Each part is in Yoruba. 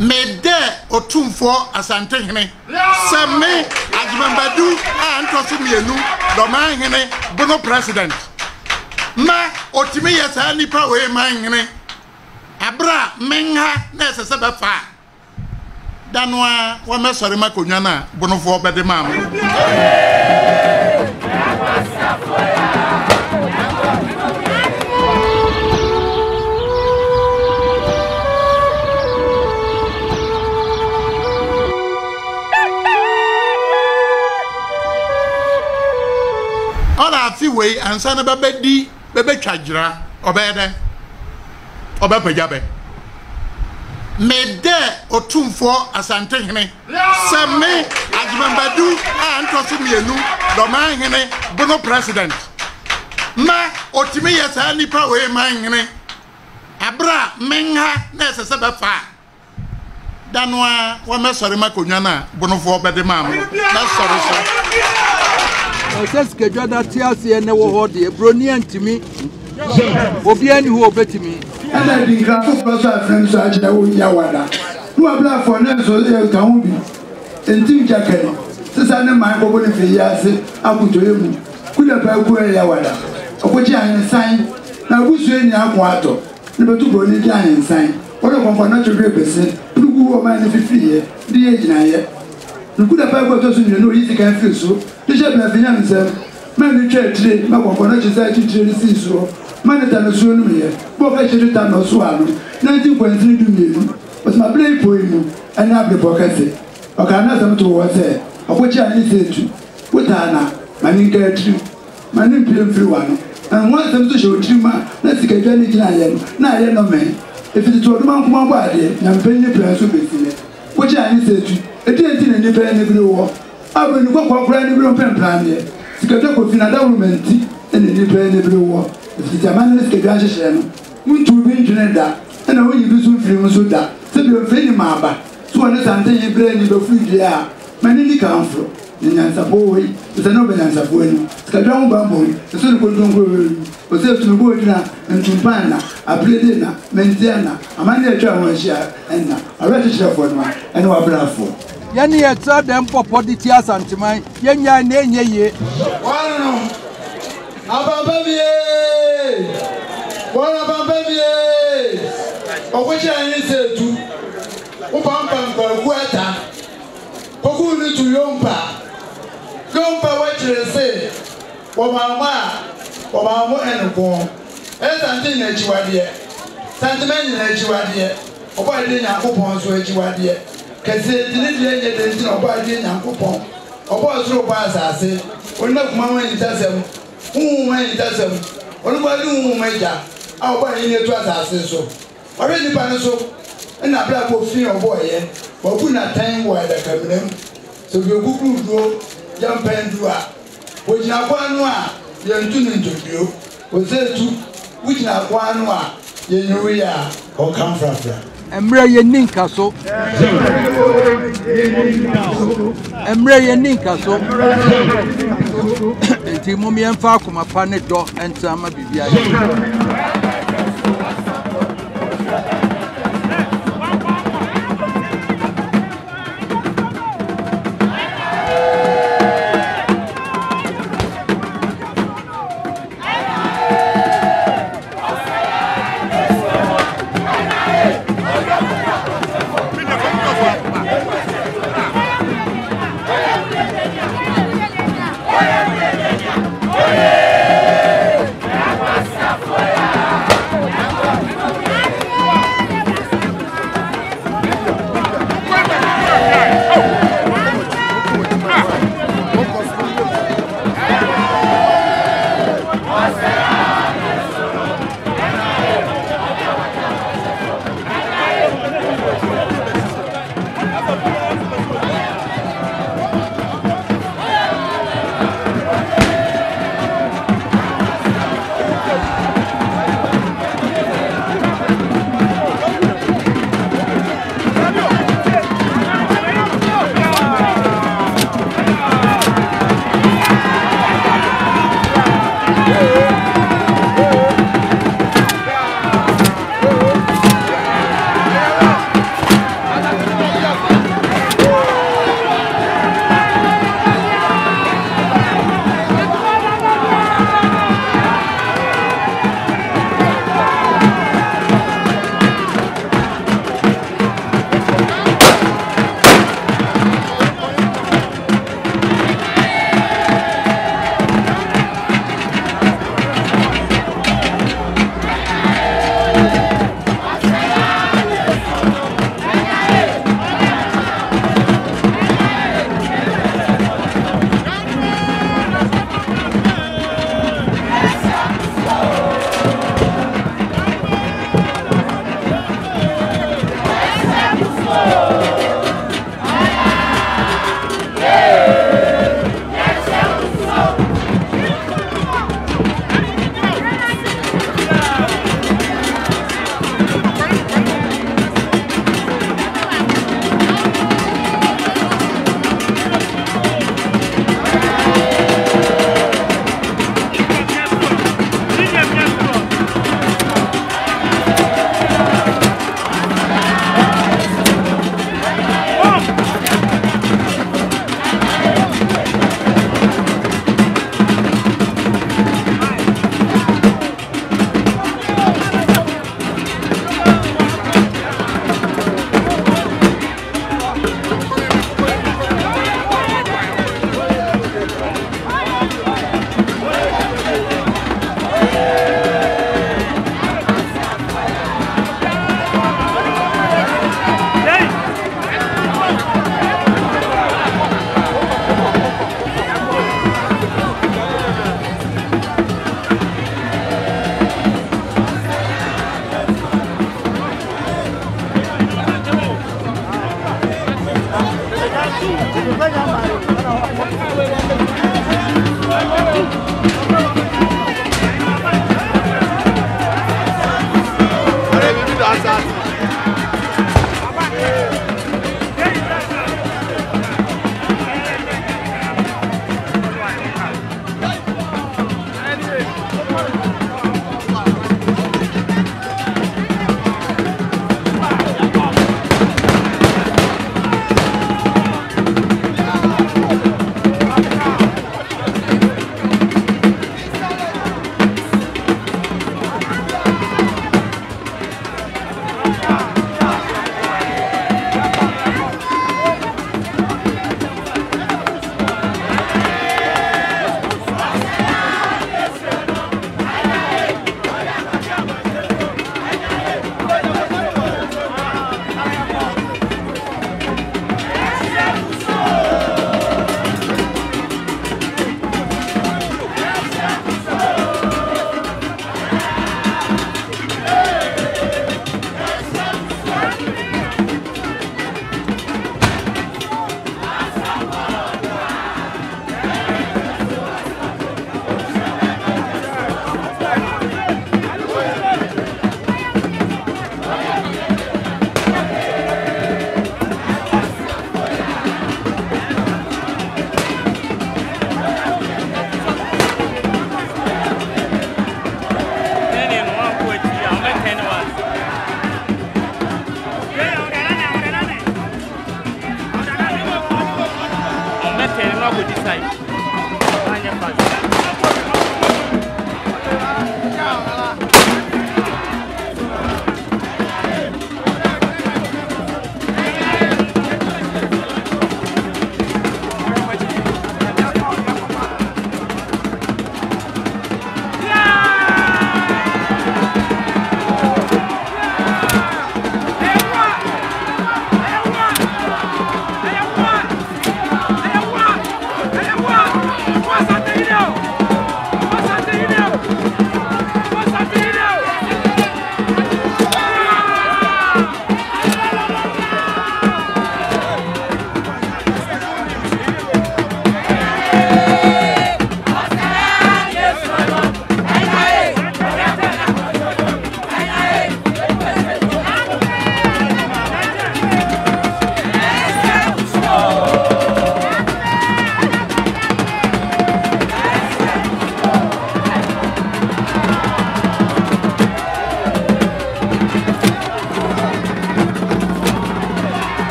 Mede otumfo asante hene seme Ajimambadu antoso mienu doman hene bono president ma otimi yesa nipa we man hene abra menha na sese befa danwa wa mesore makonwa na bono fo bede mam Ola fi we ansa na bebe twadra obede obepajabe mede otumfo asante hene seme Ajimambadu antoso mienu doman hene bono president ma otimi yesa nipa we man hene abra menha na sese befa danwa wa mesore makonwa na bono fo bede mam na sore so Just get that tears and never hold the brony and Timmy. Obiani who obey me. And I think I'm friends are Yawada. Who are black for them so they can be. And Tim Jacket. Since I know my body for years, I put to him. Could have been Yawada. Of which I am sign. Now who's in Yaquato? Number 2 Brony giant sign. What a comfort to represent. Who are man if you fear the age now. You could have got us in the no easy can feel so. The ship have been answered. Man, the church today, my component is actually to see so. Man, the time is soon here. Both actually done or swallow. 19.3 million was my play poem and have the pocket. Okay, another to was there. Of which I need to. With Anna, my name get you. My name is free one. And once them to show you, let's get anything I am. Now I know man. If it's to a man from my body, I'm paying the price of it. Which I need to. It didn't any pen every war. I will go for granny pen plan here. Scattered with another woman and any pen every war. If it's a man is the grass channel, won't you be in that? And I will use some films with that. So you're feeling my back. So understand you brain in the food there. Many come from. The answer boy is an open answer for you. Scattered bamboo, the son of Golden was able to go and Tumpana, a Bledina, Mentiana, a man there, and a register for one, and what bravo for. Yanni had saw them for Poditias and to my Yanya Nene. About baby, what about baby? Of which I answer to Upampa Guata, Poguni to Yompa. Yompa, what you say? For Mama and Born. As Antin at you are dear. Sentimental at you are dear. Or by the Yakupons where you are dear. Can say the little or by the Yakupon. Or was so bad, I say. When not Mamma in Tassam. Who may Tassam? Or nobody who may die. I'll buy in your trust, I say so. Already Panaso. And a black will feel boy, but would not time why they come them. So you go, young pen do up. Which now one young tuning to you. Was there too, which now one you know we are or come from. Emre Yeninka so. Emre Yeninka so. Timumi and Fakuma Panedo and Sama Bibia. Fuera!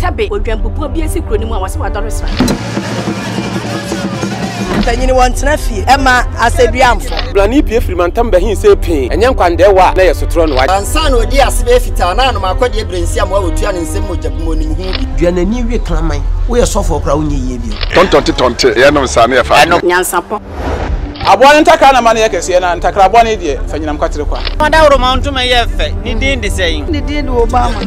Sabe, odwampopo bi esi kuro ni mu a wase wadɔresra. Tanyini wantena fie ema aseduamfo blani pie frimantam behin se pin enye nkwande wa na yesotro no wa ansa na odi asebe fita na no makode brensi am wa wotua ne nsem mojabimo ni hu duanani wie klaman wo ye sofo kra wo nye yie bi tontonte ye no nsa na ye fa Nyansapo. Aboa ntaka na ma na yekese na ntakra aboa ne de fanyinam kwatere kwa Mada woro ma ntuma ye fe ni din de sey ni din de Obama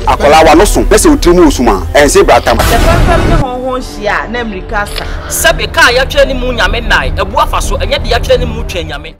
akola wa no so pese otrimu osuma ense bratam fam ne honhon hia na America sa sabe ka ya twa ni mu nyame nai ebu afa so enye de ya twa ni mu twa nyame